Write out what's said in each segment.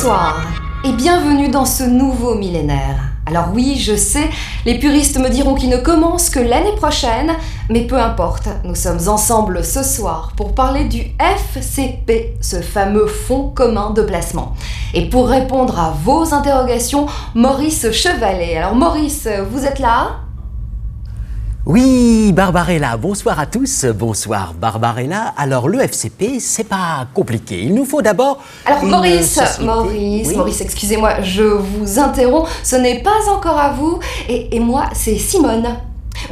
Bonsoir et bienvenue dans ce nouveau millénaire. Alors oui, je sais, les puristes me diront qu'il ne commence que l'année prochaine, mais peu importe, nous sommes ensemble ce soir pour parler du FCP, ce fameux fonds commun de placement. Et pour répondre à vos interrogations, Maurice Chevalet. Alors Maurice, vous êtes là ? Oui, Barbarella, bonsoir à tous, bonsoir Barbarella. Alors le FCP, c'est pas compliqué, il nous faut d'abord Maurice, excusez-moi, je vous interromps, ce n'est pas encore à vous, et moi c'est Simone.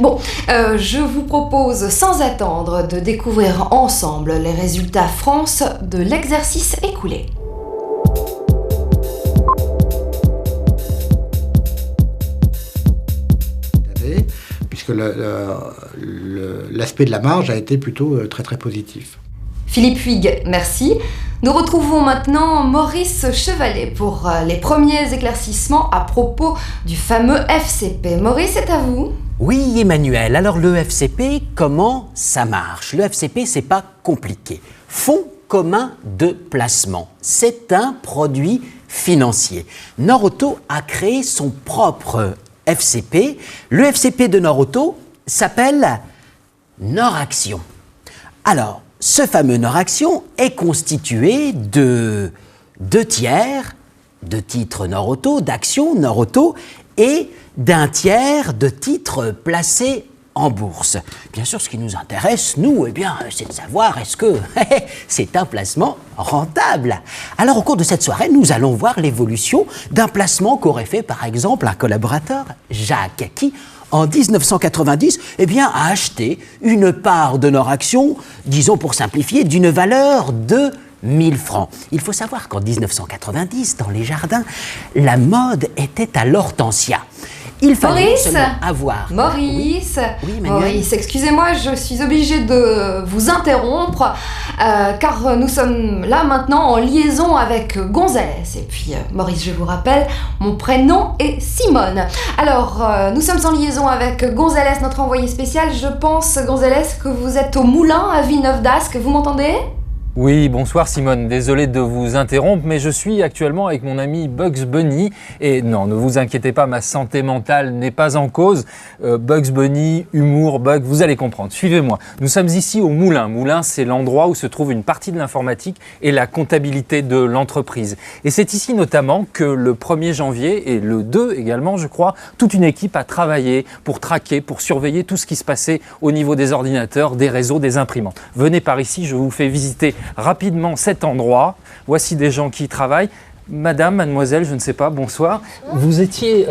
Bon, je vous propose sans attendre de découvrir ensemble les résultats France de l'exercice écoulé. Puisque l'aspect de la marge a été plutôt très positif. Philippe Huyghe, merci. Nous retrouvons maintenant Maurice Chevalet pour les premiers éclaircissements à propos du fameux FCP. Maurice, c'est à vous. Oui, Emmanuel. Alors le FCP, comment ça marche ? Le FCP, c'est pas compliqué. Fonds commun de placement. C'est un produit financier. Norauto a créé son propre FCP. Le FCP de Norauto s'appelle Noraction. Alors, ce fameux Noraction est constitué de 2 tiers de titres Norauto, d'actions Norauto, et d'un tiers de titres placés en bourse. Bien sûr, ce qui nous intéresse, nous, c'est de savoir est-ce que c'est un placement rentable. Alors, au cours de cette soirée, nous allons voir l'évolution d'un placement qu'aurait fait, par exemple, un collaborateur, Jacques, qui, en 1990, a acheté une part de Noraction, disons pour simplifier, d'une valeur de 1000 francs. Il faut savoir qu'en 1990, dans les jardins, la mode était à l'hortensia. Il fallait avoir... Maurice, oui, Maurice, excusez-moi, je suis obligée de vous interrompre car nous sommes là maintenant en liaison avec Gonzalez. Et puis, Maurice, je vous rappelle, mon prénom est Simone. Alors, nous sommes en liaison avec Gonzalez, notre envoyé spécial. Je pense, Gonzalez, que vous êtes au moulin à Villeneuve d'Ascq. Vous m'entendez ? Oui, bonsoir Simone, désolé de vous interrompre, mais je suis actuellement avec mon ami Bugs Bunny. Et non, ne vous inquiétez pas, ma santé mentale n'est pas en cause. Bugs Bunny, humour, bug, vous allez comprendre. Suivez-moi. Nous sommes ici au Moulin. Moulin, c'est l'endroit où se trouve une partie de l'informatique et la comptabilité de l'entreprise. Et c'est ici notamment que le 1er janvier et le 2 également, je crois, toute une équipe a travaillé pour traquer, pour surveiller tout ce qui se passait au niveau des ordinateurs, des réseaux, des imprimantes. Venez par ici, je vous fais visiter rapidement cet endroit. Voici des gens qui y travaillent. Madame, mademoiselle, je ne sais pas, bonsoir. Vous étiez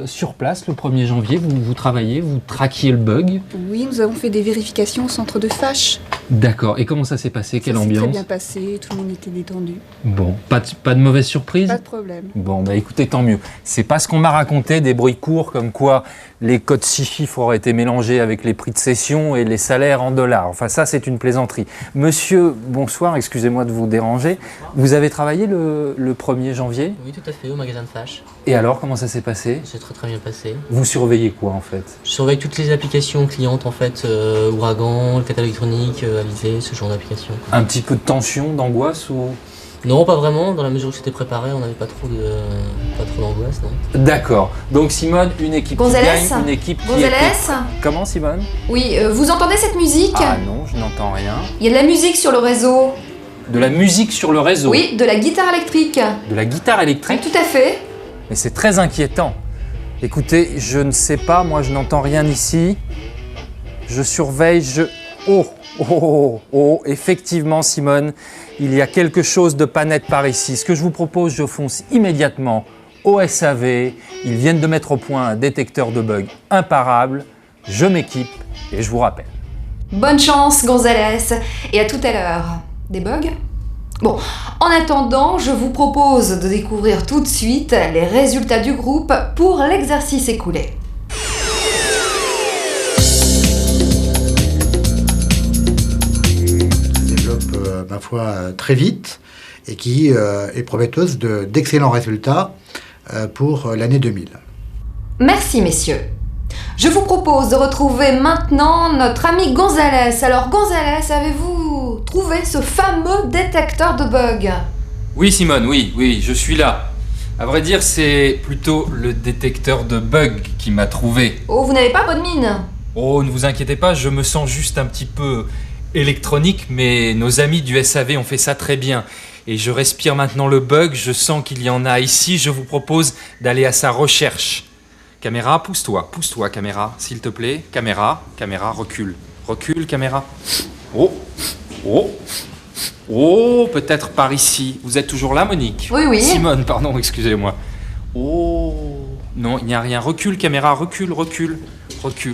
sur place le 1er janvier, vous travailliez, vous traquiez le bug. Oui, nous avons fait des vérifications au centre de Fâche. D'accord, et comment ça s'est passé ? Quelle ambiance ? Ça s'est très bien passé, tout le monde était détendu. Bon, pas de mauvaise surprise ? Pas de problème. Bon, écoutez, tant mieux. C'est pas ce qu'on m'a raconté, des bruits courts comme quoi les codes 6 chiffres auraient été mélangés avec les prix de cession et les salaires en dollars. Enfin, ça, c'est une plaisanterie. Monsieur, bonsoir, excusez-moi de vous déranger. Vous avez travaillé le 1er janvier ? Oui, tout à fait, au magasin de Fâche. Et alors, comment ça s'est passé ? C'est très bien passé. Vous surveillez quoi, en fait ? Je surveille toutes les applications clientes, en fait, Ouragan, le catalogue électronique, Alizé, ce genre d'applications. Un petit peu de tension, d'angoisse ou... Non, pas vraiment. Dans la mesure où c'était préparé, on n'avait pas trop d'angoisse, non. D'accord. Donc Simone, une équipe Gonzalez, qui gagne, une équipe qui Gonzalez. Comment Simone ? Oui, vous entendez cette musique ? Ah non, je n'entends rien. Il y a de la musique sur le réseau. De la musique sur le réseau ? Oui, de la guitare électrique. De la guitare électrique ? Oui, tout à fait. Mais c'est très inquiétant. Écoutez, je ne sais pas, moi je n'entends rien ici. Je surveille, Oh, effectivement Simone, il y a quelque chose de pas net par ici. Ce que je vous propose, je fonce immédiatement au SAV. Ils viennent de mettre au point un détecteur de bugs imparable. Je m'équipe et je vous rappelle. Bonne chance Gonzalez et à tout à l'heure. Des bugs ? Bon, en attendant, je vous propose de découvrir tout de suite les résultats du groupe pour l'exercice écoulé. Ma foi, très vite et qui est prometteuse d'excellents résultats pour l'année 2000. Merci messieurs. Je vous propose de retrouver maintenant notre ami Gonzalez. Alors Gonzalez, avez-vous trouvé ce fameux détecteur de bugs ? Oui, Simone, oui, je suis là. À vrai dire, c'est plutôt le détecteur de bugs qui m'a trouvé. Oh, vous n'avez pas bonne mine. Oh, ne vous inquiétez pas, je me sens juste un petit peu électronique, mais nos amis du SAV ont fait ça très bien. Et je respire maintenant le bug, je sens qu'il y en a ici, je vous propose d'aller à sa recherche. Caméra, pousse-toi, caméra, s'il te plaît. Caméra, recule. Recule, caméra. Oh, peut-être par ici. Vous êtes toujours là, Monique? Oui. Simone, pardon, excusez-moi. Oh, non, il n'y a rien. Recule, caméra, recule.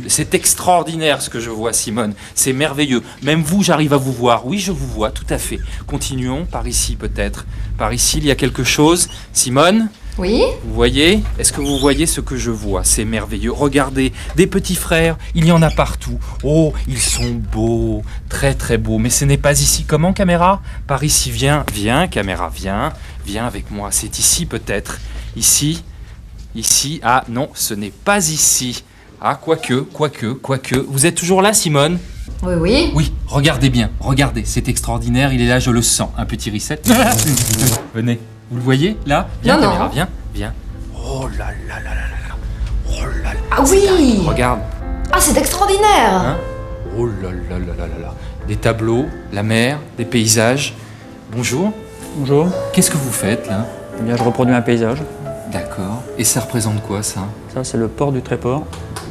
C'est extraordinaire ce que je vois, Simone. C'est merveilleux. Même vous, j'arrive à vous voir. Oui, je vous vois, tout à fait. Continuons, par ici peut-être. Par ici, il y a quelque chose. Simone? Oui. Vous voyez? Est-ce que vous voyez ce que je vois? C'est merveilleux. Regardez, des petits frères, il y en a partout. Oh, ils sont beaux, très très beaux. Mais ce n'est pas ici. Comment, caméra? Par ici, viens, caméra, viens avec moi. C'est ici peut-être. Ici. Ah non, ce n'est pas ici. Ah, quoique. Vous êtes toujours là, Simone? Oui. Oui, regardez bien, regardez, c'est extraordinaire, il est là, je le sens. Un petit reset. Venez. Vous le voyez, là? Viens, Non, caméra, non. viens. Oh là là là là là. Oh là là. Ah oui. Regarde. Ah, c'est extraordinaire. Hein? Oh là là là là là là. Des tableaux, la mer, des paysages. Bonjour. Bonjour, Qu'est-ce que vous faites, là? eh bien, je reproduis un paysage. D'accord. Et ça représente quoi, ça? Ça, c'est le port du Tréport,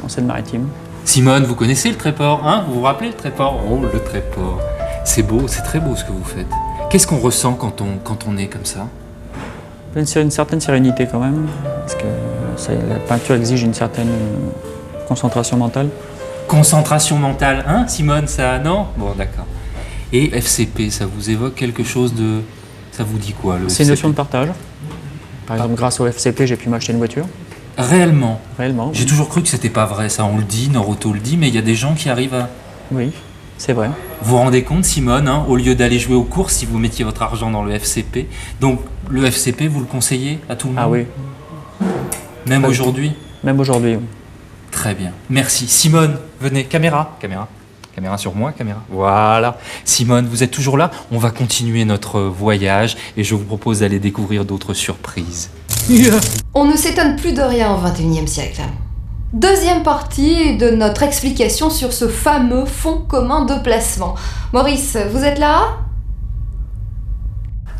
en Seine-Maritime. Simone, vous connaissez le Tréport, hein? Vous vous rappelez le Tréport? Oh, le Tréport. C'est beau, c'est très beau ce que vous faites. Qu'est-ce qu'on ressent quand on est comme ça? Une certaine sérénité quand même, parce que la peinture exige une certaine concentration mentale. Concentration mentale, hein, Simone, ça, non? Bon, d'accord. Et FCP, ça vous évoque quelque chose de... Ça vous dit quoi, le C'est une FCP? notion de partage. Par exemple, grâce au FCP, j'ai pu m'acheter une voiture. Réellement? Réellement, J'ai oui. toujours cru que c'était pas vrai, ça, on le dit, Noroto le dit, mais il y a des gens qui arrivent à... Oui, c'est vrai. Vous vous rendez compte, Simone, hein, au lieu d'aller jouer aux courses, si vous mettiez votre argent dans le FCP, donc le FCP, vous le conseillez à tout le monde? Ah oui, Même Très- aujourd'hui? même aujourd'hui. Oui. Très bien. Merci. Simone, venez. Caméra. Caméra sur moi, caméra. Voilà. Simone, vous êtes toujours là? On va continuer notre voyage et je vous propose d'aller découvrir d'autres surprises. On ne s'étonne plus de rien au XXIe siècle. Deuxième partie de notre explication sur ce fameux fonds commun de placement. Maurice, vous êtes là?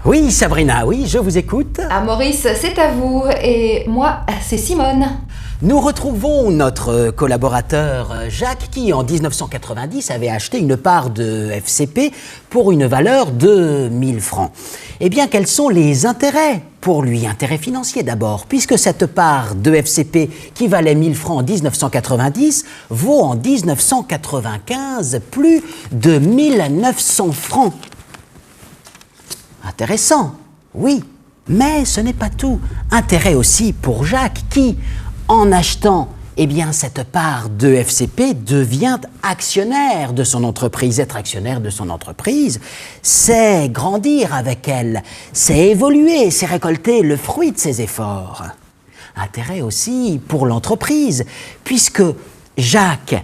Oui, Sabrina, oui, je vous écoute. Ah, Maurice, c'est à vous. Et moi, c'est Simone. Nous retrouvons notre collaborateur Jacques qui, en 1990, avait acheté une part de FCP pour une valeur de 1000 francs. Eh bien, quels sont les intérêts pour lui? Intérêts financiers d'abord, puisque cette part de FCP qui valait 1000 francs en 1990 vaut en 1995 plus de 1900 francs. Intéressant, oui, mais ce n'est pas tout. Intérêt aussi pour Jacques qui, en achetant cette part de FCP, devient actionnaire de son entreprise. Être actionnaire de son entreprise, c'est grandir avec elle, c'est évoluer, c'est récolter le fruit de ses efforts. Intérêt aussi pour l'entreprise, puisque Jacques,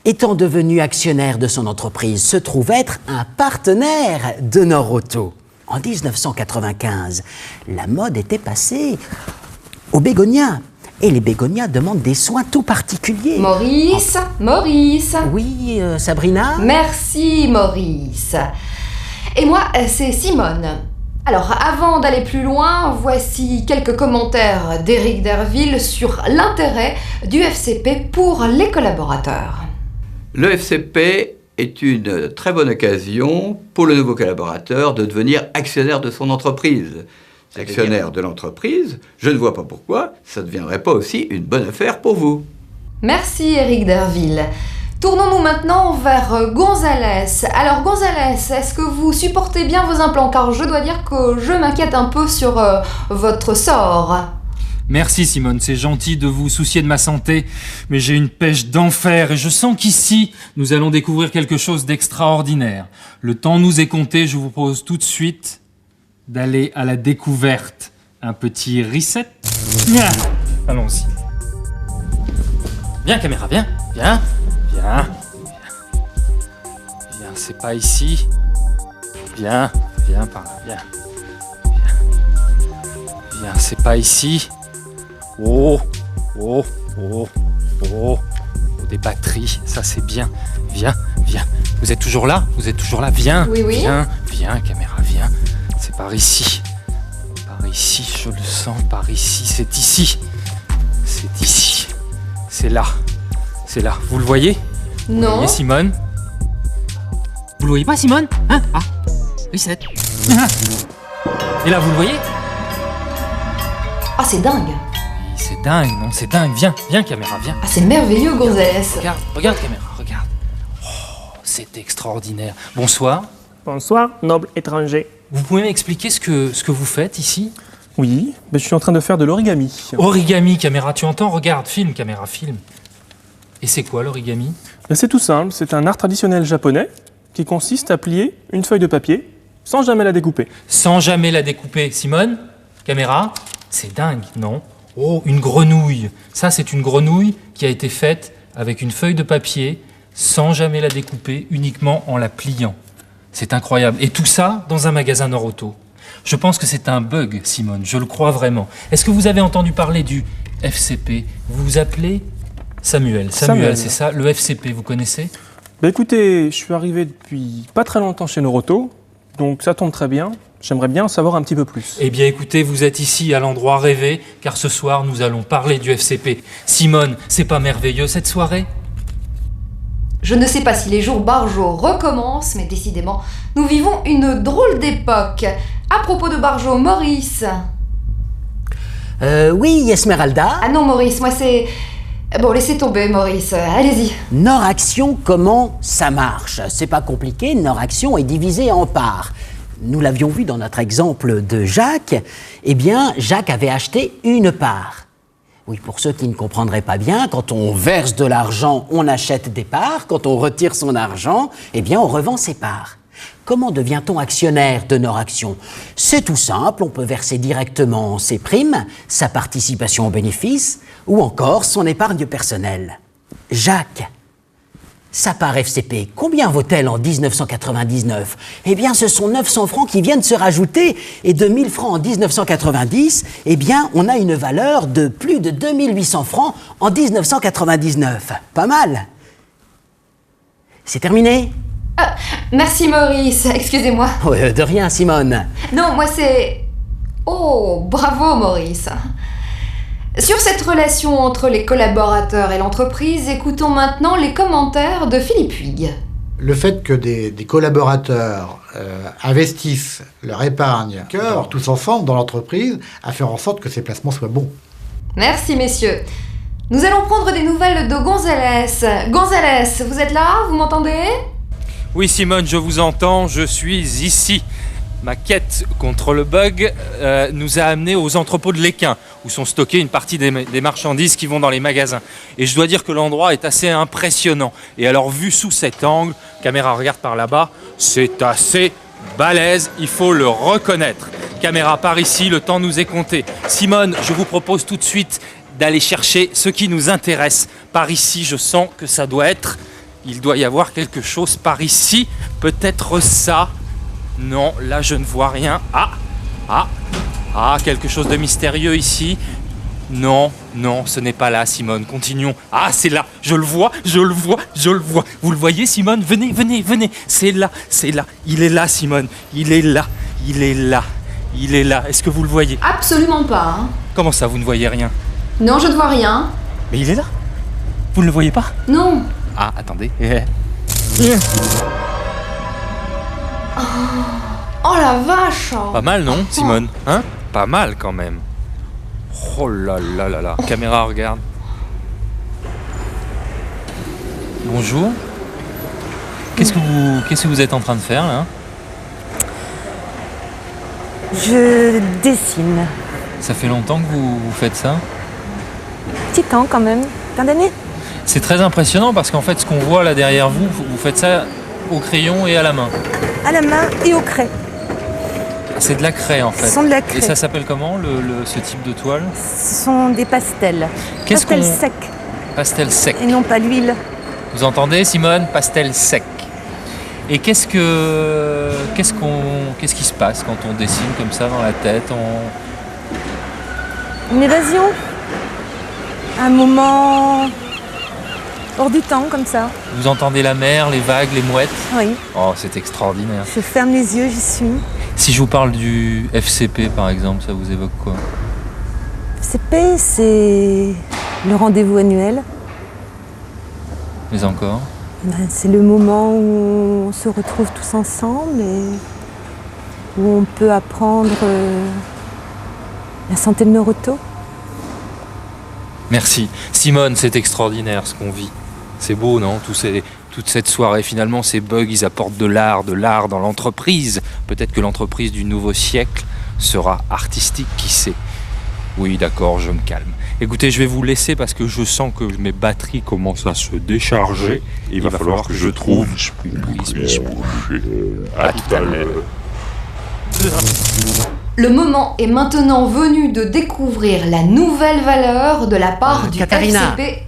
étant devenu actionnaire de son entreprise, se trouve être un partenaire de Noroto. En 1995, la mode était passée aux bégonias. Et les bégonias demandent des soins tout particuliers. Maurice. Oui, Sabrina? Merci, Maurice. Et moi, c'est Simone. Alors, avant d'aller plus loin, voici quelques commentaires d'Éric Derville sur l'intérêt du FCP pour les collaborateurs. Le FCP est une très bonne occasion pour le nouveau collaborateur de devenir actionnaire de son entreprise. Actionnaire de l'entreprise, je ne vois pas pourquoi ça ne deviendrait pas aussi une bonne affaire pour vous. Merci, Éric Derville. Tournons-nous maintenant vers Gonzalez. Alors, Gonzalez, est-ce que vous supportez bien vos implants? Car je dois dire que je m'inquiète un peu sur votre sort. Merci Simone, c'est gentil de vous soucier de ma santé, mais j'ai une pêche d'enfer et je sens qu'ici, nous allons découvrir quelque chose d'extraordinaire. Le temps nous est compté, je vous propose tout de suite d'aller à la découverte. Un petit reset. Allons-y. Viens caméra, viens. Viens, c'est pas ici. Viens par là, viens. Bien, c'est pas ici. Oh, oh, oh, oh. Des batteries, ça c'est bien. Viens, viens. Vous êtes toujours là? Vous êtes toujours là? Viens. Oui, oui. Viens, viens, caméra, viens. C'est par ici. Par ici, je le sens. Par ici, c'est ici. C'est ici. C'est là. C'est là. Vous le voyez? Vous Non. voyez, Simone? Vous le voyez pas, Simone? Hein? Ah, reset. Et là, vous le voyez? Ah, c'est dingue. Oui, c'est dingue, non? C'est dingue. Viens, viens, caméra, viens. Ah, c'est merveilleux, Gonzalez. Regarde, regarde, caméra, regarde. Oh, c'est extraordinaire. Bonsoir. Bonsoir, noble étranger. Vous pouvez m'expliquer ce que vous faites ici? Oui, mais je suis en train de faire de l'origami. Origami, caméra, tu entends? Regarde, filme, caméra, filme. Et c'est quoi l'origami? C'est tout simple, c'est un art traditionnel japonais qui consiste à plier une feuille de papier sans jamais la découper. Sans jamais la découper. Simone, caméra, c'est dingue, non? Oh, une grenouille. Ça, c'est une grenouille qui a été faite avec une feuille de papier sans jamais la découper, uniquement en la pliant. C'est incroyable. Et tout ça dans un magasin Nord-Auto. Je pense que c'est un bug, Simone, je le crois vraiment. Est-ce que vous avez entendu parler du FCP? Vous vous appelez Samuel. Samuel, c'est ça, le FCP, vous connaissez? Écoutez, je suis arrivé depuis pas très longtemps chez Noroto, donc ça tombe très bien. J'aimerais bien en savoir un petit peu plus. Eh bien écoutez, vous êtes ici à l'endroit rêvé, car ce soir nous allons parler du FCP. Simone, c'est pas merveilleux cette soirée? Je ne sais pas si les jours Barjot recommencent, mais décidément, nous vivons une drôle d'époque. À propos de Barjot, Maurice. Oui, Esmeralda. Ah non, Maurice, moi c'est... Bon, laissez tomber, Maurice. Allez-y. Nord-Action, comment ça marche? C'est pas compliqué, Nord-Action est divisée en parts. Nous l'avions vu dans notre exemple de Jacques. Eh bien, Jacques avait acheté une part. Oui, pour ceux qui ne comprendraient pas bien, quand on verse de l'argent, on achète des parts. Quand on retire son argent, eh bien, on revend ses parts. Comment devient-on actionnaire de Nord-Action? C'est tout simple, on peut verser directement ses primes, sa participation aux bénéfices, ou encore son épargne personnelle. Jacques, sa part FCP, combien vaut-elle en 1999? Eh bien, ce sont 900 francs qui viennent se rajouter, et de 1000 francs en 1990, eh bien, on a une valeur de plus de 2800 francs en 1999. Pas mal. C'est terminé? Ah, merci, Maurice. Excusez-moi. Oh, de rien, Simone. Non, moi c'est... Oh, bravo, Maurice. Sur cette relation entre les collaborateurs et l'entreprise, écoutons maintenant les commentaires de Philippe Huyghe. Le fait que des collaborateurs investissent leur épargne cœur tous ensemble dans l'entreprise à faire en sorte que ces placements soient bons. Merci, messieurs. Nous allons prendre des nouvelles de Gonzalez. Gonzalez, vous êtes là? Vous m'entendez? Oui, Simone, je vous entends, je suis ici. Ma quête contre le bug nous a amenés aux entrepôts de l'Équin, où sont stockées une partie des marchandises qui vont dans les magasins. Et je dois dire que l'endroit est assez impressionnant. Et alors, vu sous cet angle, caméra regarde par là-bas, c'est assez balèze, il faut le reconnaître. Caméra par ici, le temps nous est compté. Simone, je vous propose tout de suite d'aller chercher ce qui nous intéresse. Par ici, je sens que ça doit être... Il doit y avoir quelque chose par ici, peut-être ça. Non, là je ne vois rien. Ah, quelque chose de mystérieux ici. Non, ce n'est pas là, Simone, continuons. Ah, c'est là, je le vois. Vous le voyez, Simone? Venez. C'est là. Il est là, Simone, il est là. Est-ce que vous le voyez? Absolument pas. Hein. Comment ça, vous ne voyez rien? Non, je ne vois rien. Mais il est là. Vous ne le voyez pas? Non. Ah, attendez. Oh la vache! Pas mal, non, Simone? Hein? Pas mal, quand même. Oh là là là là. Caméra, regarde. Bonjour. Qu'est-ce que vous êtes en train de faire, là? Je dessine. Ça fait longtemps que vous faites ça? Petit temps, quand même. Plein d'années. C'est très impressionnant parce qu'en fait, ce qu'on voit là derrière vous, vous faites ça au crayon et à la main. À la main et au craie. C'est de la craie en fait. Ce sont de la craie. Et ça s'appelle comment ce type de toile? Ce sont des pastels. Pastels secs. Pastel sec. Et non pas l'huile. Vous entendez, Simone? Pastel sec. Et qu'est-ce qui se passe quand on dessine comme ça dans la tête? Une évasion. Un moment hors du temps, comme ça. Vous entendez la mer, les vagues, les mouettes? Oui. Oh, c'est extraordinaire. Je ferme les yeux, j'y suis. Si je vous parle du FCP, par exemple, ça vous évoque quoi? FCP, c'est le rendez-vous annuel. Mais encore? C'est le moment où on se retrouve tous ensemble et où on peut apprendre la santé de nos rotos. Merci. Simone, c'est extraordinaire ce qu'on vit. C'est beau, non? Toute cette soirée, finalement, ces bugs, ils apportent de l'art dans l'entreprise. Peut-être que l'entreprise du nouveau siècle sera artistique, qui sait? Oui, d'accord, je me calme. Écoutez, je vais vous laisser parce que je sens que mes batteries commencent à se décharger. Il va falloir que je trouve une prise. À tout à l'heure. Le moment est maintenant venu de découvrir la nouvelle valeur de la part du Katharina. FCP.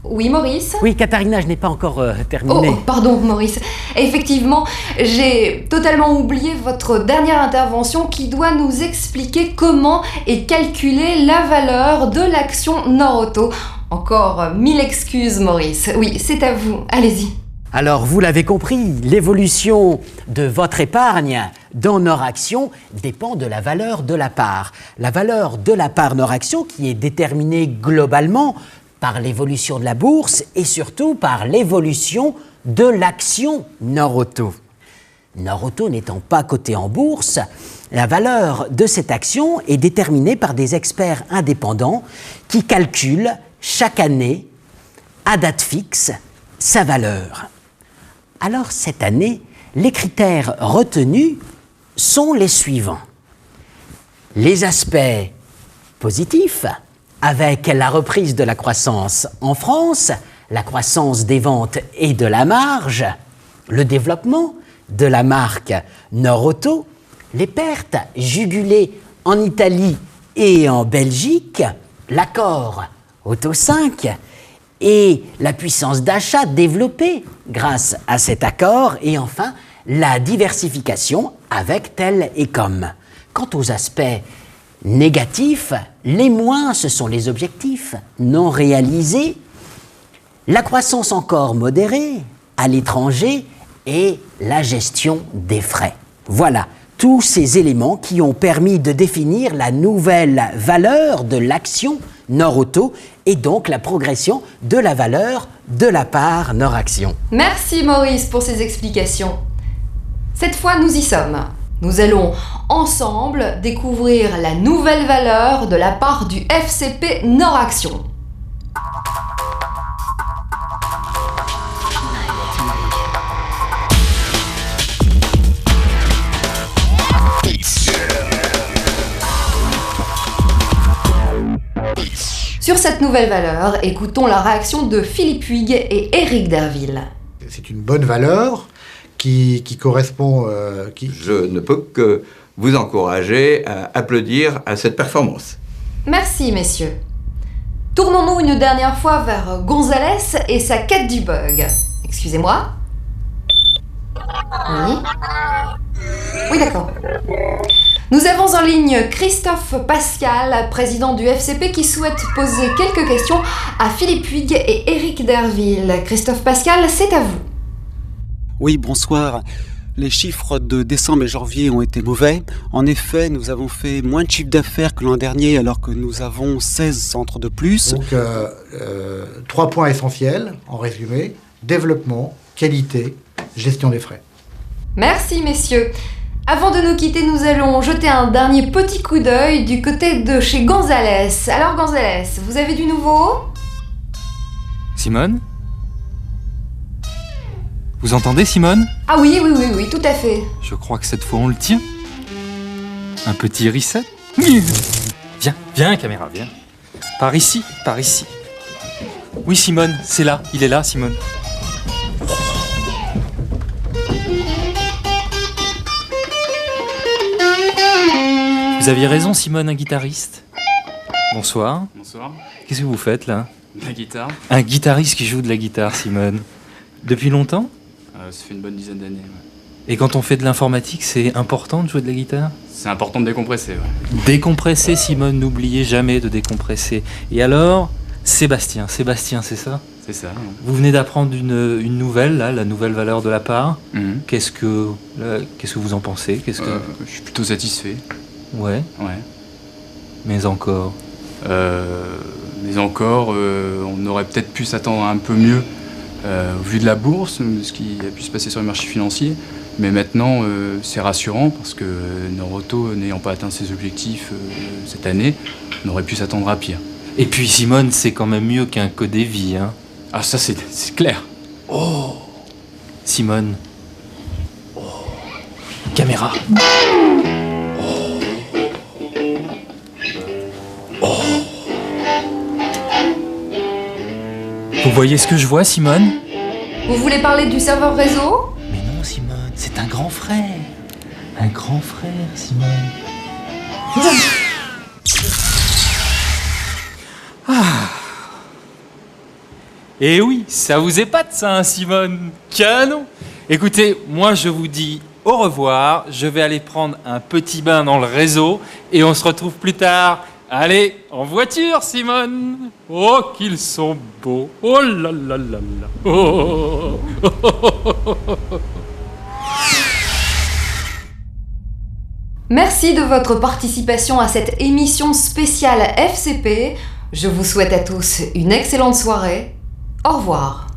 Oui, Maurice? Oui, Katharina, je n'ai pas encore terminé. Oh, pardon, Maurice. Effectivement, j'ai totalement oublié votre dernière intervention qui doit nous expliquer comment est calculée la valeur de l'action Nord-Auto. Encore 1000 excuses, Maurice. Oui, c'est à vous. Allez-y. Alors, vous l'avez compris, l'évolution de votre épargne dans Nord-Action dépend de la valeur de la part. La valeur de la part Nord-Action qui est déterminée globalement par l'évolution de la bourse et surtout par l'évolution de l'action Nord-Auto. Nord-Auto n'étant pas cotée en bourse, la valeur de cette action est déterminée par des experts indépendants qui calculent chaque année, à date fixe, sa valeur. Alors cette année, les critères retenus sont les suivants. Les aspects positifs, avec la reprise de la croissance en France, la croissance des ventes et de la marge, le développement de la marque Nord-Auto, les pertes jugulées en Italie et en Belgique, l'accord Auto 5 et la puissance d'achat développée grâce à cet accord et enfin la diversification avec Tel et Com. Quant aux aspects négatifs, les moins ce sont les objectifs non réalisés, la croissance encore modérée à l'étranger et la gestion des frais. Voilà tous ces éléments qui ont permis de définir la nouvelle valeur de l'action Nord-Auto et donc la progression de la valeur de la part Nord-Action. Merci Maurice pour ces explications. Cette fois, nous y sommes. Nous allons ensemble découvrir la nouvelle valeur de la part du FCP Nord-Action. Sur cette nouvelle valeur, écoutons la réaction de Philippe Huyghe et Éric Derville. C'est une bonne valeur qui correspond... Je ne peux que vous encourager à applaudir à cette performance. Merci, messieurs. Tournons-nous une dernière fois vers Gonzalez et sa quête du bug. Excusez-moi. Oui. Oui, d'accord. Nous avons en ligne Christophe Pascal, président du FCP, qui souhaite poser quelques questions à Philippe Huyghe et Éric Derville. Christophe Pascal, c'est à vous. Oui, bonsoir. Les chiffres de décembre et janvier ont été mauvais. En effet, nous avons fait moins de chiffre d'affaires que l'an dernier, alors que nous avons 16 centres de plus. Donc, 3 points essentiels, en résumé. Développement, qualité, gestion des frais. Merci, messieurs. Avant de nous quitter, nous allons jeter un dernier petit coup d'œil du côté de chez Gonzalez. Alors, Gonzalez, vous avez du nouveau? Simone? Vous entendez, Simone? Ah oui, tout à fait. Je crois que cette fois on le tient. Un petit reset. Viens, caméra, viens. Par ici. Oui, Simone, c'est là. Il est là, Simone. Vous aviez raison, Simone, un guitariste. Bonsoir. Bonsoir. Qu'est-ce que vous faites, là? La guitare. Un guitariste qui joue de la guitare, Simone. Depuis longtemps? Ça fait une bonne dizaine d'années. Ouais. Et quand on fait de l'informatique, c'est important de jouer de la guitare ? C'est important de décompresser, ouais. Décompresser, Simone, n'oubliez jamais de décompresser. Et alors, Sébastien, c'est ça ? C'est ça. Ouais. Vous venez d'apprendre une nouvelle, là, la nouvelle valeur de la part. Qu'est-ce que vous en pensez ? Je suis plutôt satisfait. Ouais. Ouais. Mais encore, on aurait peut-être pu s'attendre à un peu mieux au vu de la bourse, ce qui a pu se passer sur les marchés financiers. Mais maintenant, c'est rassurant parce que Noroto, n'ayant pas atteint ses objectifs cette année, on aurait pu s'attendre à pire. Et puis Simone, c'est quand même mieux qu'un Codévi, hein. Ah ça, c'est clair. Oh Simone. Oh. Caméra. Oh. Oh. Vous voyez ce que je vois, Simone ? Vous voulez parler du serveur réseau ? Mais non, Simone, c'est un grand frère. Un grand frère, Simone. Ah. Et oui, ça vous épate ça, hein, Simone ? Canon ! Écoutez, moi je vous dis au revoir, je vais aller prendre un petit bain dans le réseau et on se retrouve plus tard. Allez, en voiture, Simone ! Oh, qu'ils sont beaux ! Oh là là là là ! Oh. Merci de votre participation à cette émission spéciale FCP. Je vous souhaite à tous une excellente soirée. Au revoir.